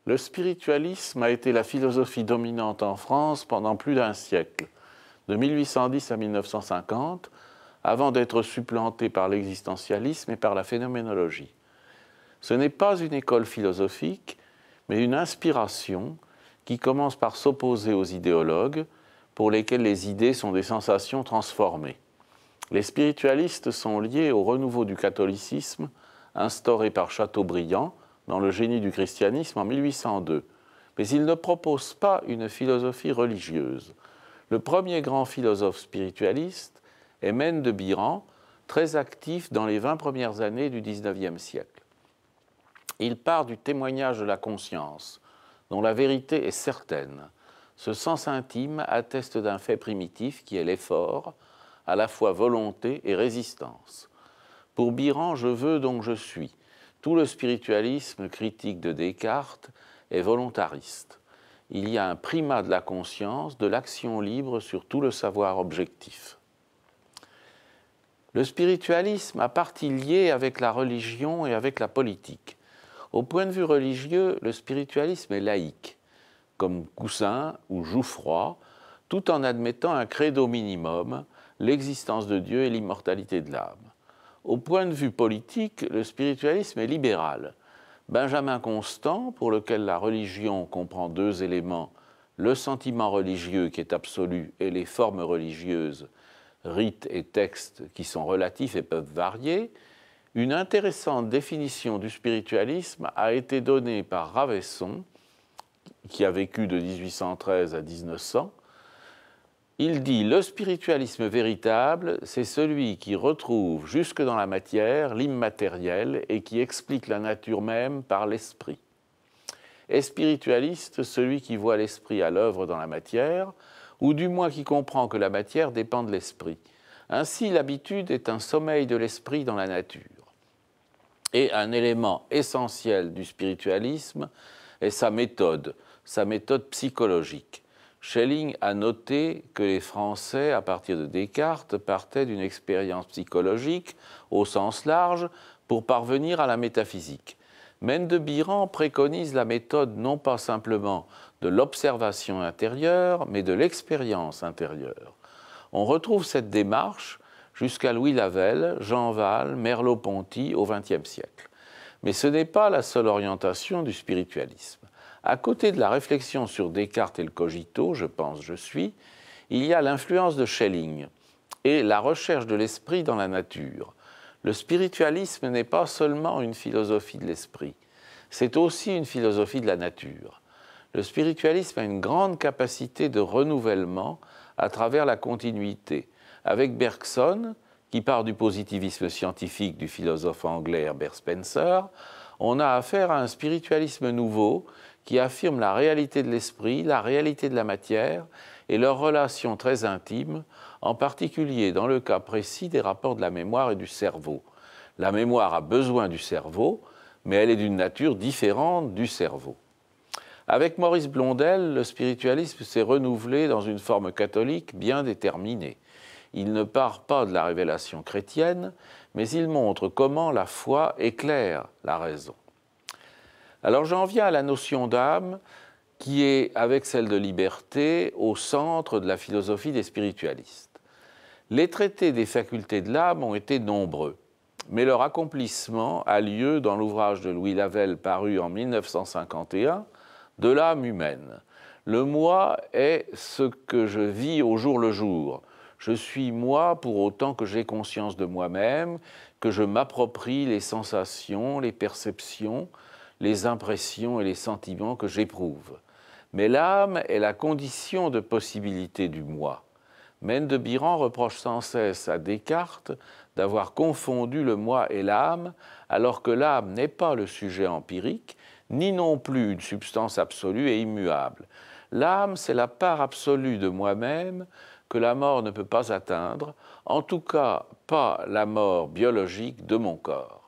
Le spiritualisme a été la philosophie dominante en France pendant plus d'un siècle, de 1810 à 1950, avant d'être supplanté par l'existentialisme et par la phénoménologie. Ce n'est pas une école philosophique, mais une inspiration qui commence par s'opposer aux idéologues, pour lesquels les idées sont des sensations transformées. Les spiritualistes sont liés au renouveau du catholicisme instauré par Chateaubriand dans le génie du christianisme en 1802. Mais ils ne proposent pas une philosophie religieuse. Le premier grand philosophe spiritualiste est Maine de Biran, très actif dans les 20 premières années du XIXe siècle. Il part du témoignage de la conscience, dont la vérité est certaine. Ce sens intime atteste d'un fait primitif qui est l'effort, à la fois volonté et résistance. Pour Biran, je veux donc je suis. Tout le spiritualisme critique de Descartes est volontariste. Il y a un primat de la conscience, de l'action libre sur tout le savoir objectif. Le spiritualisme a partie liée avec la religion et avec la politique. Au point de vue religieux, le spiritualisme est laïque, comme Cousin ou Jouffroy, tout en admettant un credo minimum, l'existence de Dieu et l'immortalité de l'âme. Au point de vue politique, le spiritualisme est libéral. Benjamin Constant, pour lequel la religion comprend deux éléments, le sentiment religieux qui est absolu et les formes religieuses, rites et textes qui sont relatifs et peuvent varier, une intéressante définition du spiritualisme a été donnée par Ravesson, qui a vécu de 1813 à 1900. Il dit « Le spiritualisme véritable, c'est celui qui retrouve jusque dans la matière l'immatériel et qui explique la nature même par l'esprit. Est spiritualiste celui qui voit l'esprit à l'œuvre dans la matière, ou du moins qui comprend que la matière dépend de l'esprit. Ainsi, l'habitude est un sommeil de l'esprit dans la nature. Et un élément essentiel du spiritualisme est sa méthode psychologique. Schelling a noté que les Français, à partir de Descartes, partaient d'une expérience psychologique au sens large pour parvenir à la métaphysique. Maine de Biran préconise la méthode non pas simplement de l'observation intérieure, mais de l'expérience intérieure. On retrouve cette démarche jusqu'à Louis Lavelle, Jean Val, Merleau-Ponty au XXe siècle. Mais ce n'est pas la seule orientation du spiritualisme. À côté de la réflexion sur Descartes et le cogito, je pense, je suis, il y a l'influence de Schelling et la recherche de l'esprit dans la nature. Le spiritualisme n'est pas seulement une philosophie de l'esprit, c'est aussi une philosophie de la nature. Le spiritualisme a une grande capacité de renouvellement à travers la continuité. Avec Bergson, qui part du positivisme scientifique du philosophe anglais Herbert Spencer, on a affaire à un spiritualisme nouveau qui affirme la réalité de l'esprit, la réalité de la matière et leurs relations très intimes, en particulier dans le cas précis des rapports de la mémoire et du cerveau. La mémoire a besoin du cerveau, mais elle est d'une nature différente du cerveau. Avec Maurice Blondel, le spiritualisme s'est renouvelé dans une forme catholique bien déterminée. Il ne part pas de la révélation chrétienne, mais il montre comment la foi éclaire la raison. Alors j'en viens à la notion d'âme qui est, avec celle de liberté, au centre de la philosophie des spiritualistes. Les traités des facultés de l'âme ont été nombreux, mais leur accomplissement a lieu dans l'ouvrage de Louis Lavelle paru en 1951, de l'âme humaine. Le moi est ce que je vis au jour le jour. Je suis moi pour autant que j'ai conscience de moi-même, que je m'approprie les sensations, les perceptions, les impressions et les sentiments que j'éprouve. Mais l'âme est la condition de possibilité du moi. Maine de Biran reproche sans cesse à Descartes d'avoir confondu le moi et l'âme, alors que l'âme n'est pas le sujet empirique, ni non plus une substance absolue et immuable. L'âme, c'est la part absolue de moi-même que la mort ne peut pas atteindre, en tout cas pas la mort biologique de mon corps.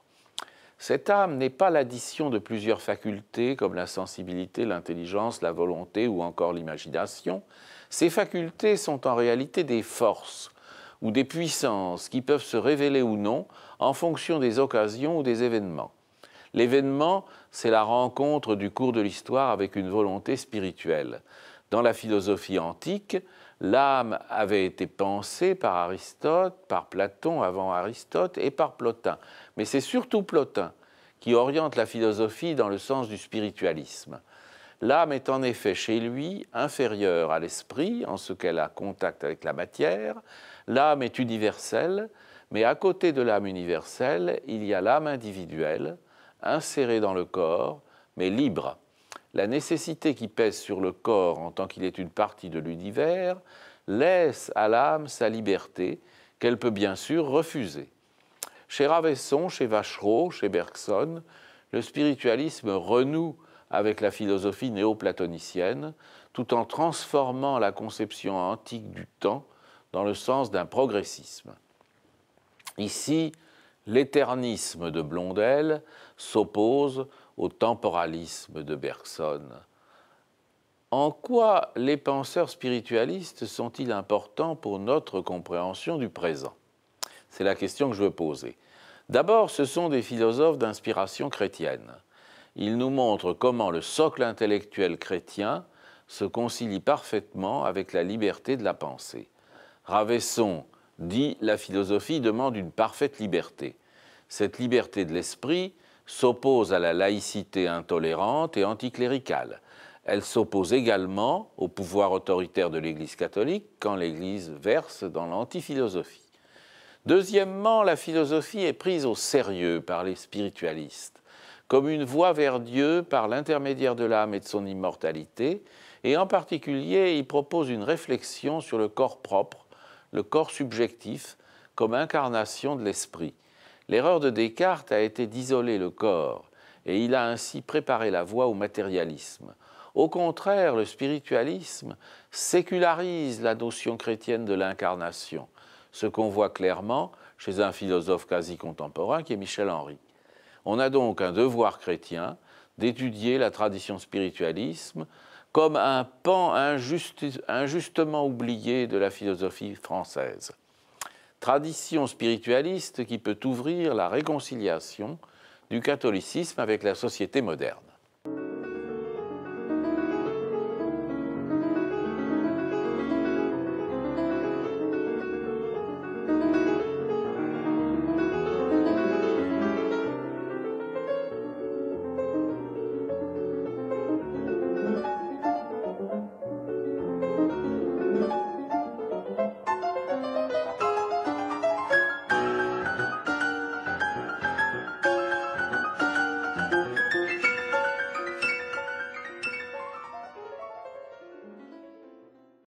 Cette âme n'est pas l'addition de plusieurs facultés comme la sensibilité, l'intelligence, la volonté ou encore l'imagination. Ces facultés sont en réalité des forces ou des puissances qui peuvent se révéler ou non en fonction des occasions ou des événements. L'événement, c'est la rencontre du cours de l'histoire avec une volonté spirituelle. Dans la philosophie antique, l'âme avait été pensée par Aristote, par Platon avant Aristote et par Plotin. Mais c'est surtout Plotin qui oriente la philosophie dans le sens du spiritualisme. L'âme est en effet chez lui inférieure à l'esprit en ce qu'elle a contact avec la matière. L'âme est universelle, mais à côté de l'âme universelle, il y a l'âme individuelle, insérée dans le corps, mais libre. La nécessité qui pèse sur le corps en tant qu'il est une partie de l'univers laisse à l'âme sa liberté, qu'elle peut bien sûr refuser. Chez Ravesson, chez Vachereau, chez Bergson, le spiritualisme renoue avec la philosophie néoplatonicienne, tout en transformant la conception antique du temps dans le sens d'un progressisme. Ici, l'éternisme de Blondel s'oppose au temporalisme de Bergson. En quoi les penseurs spiritualistes sont-ils importants pour notre compréhension du présent? C'est la question que je veux poser. D'abord, ce sont des philosophes d'inspiration chrétienne. Ils nous montrent comment le socle intellectuel chrétien se concilie parfaitement avec la liberté de la pensée. Ravesson dit « La philosophie demande une parfaite liberté ». Cette liberté de l'esprit s'oppose à la laïcité intolérante et anticléricale. Elle s'oppose également au pouvoir autoritaire de l'Église catholique quand l'Église verse dans l'antiphilosophie. Deuxièmement, la philosophie est prise au sérieux par les spiritualistes, comme une voie vers Dieu par l'intermédiaire de l'âme et de son immortalité, et en particulier, il propose une réflexion sur le corps propre, le corps subjectif, comme incarnation de l'esprit. L'erreur de Descartes a été d'isoler le corps, et il a ainsi préparé la voie au matérialisme. Au contraire, le spiritualisme sécularise la notion chrétienne de l'incarnation, ce qu'on voit clairement chez un philosophe quasi contemporain qui est Michel Henry. On a donc un devoir chrétien d'étudier la tradition spiritualisme comme un pan injustement oublié de la philosophie française. Tradition spiritualiste qui peut ouvrir la réconciliation du catholicisme avec la société moderne.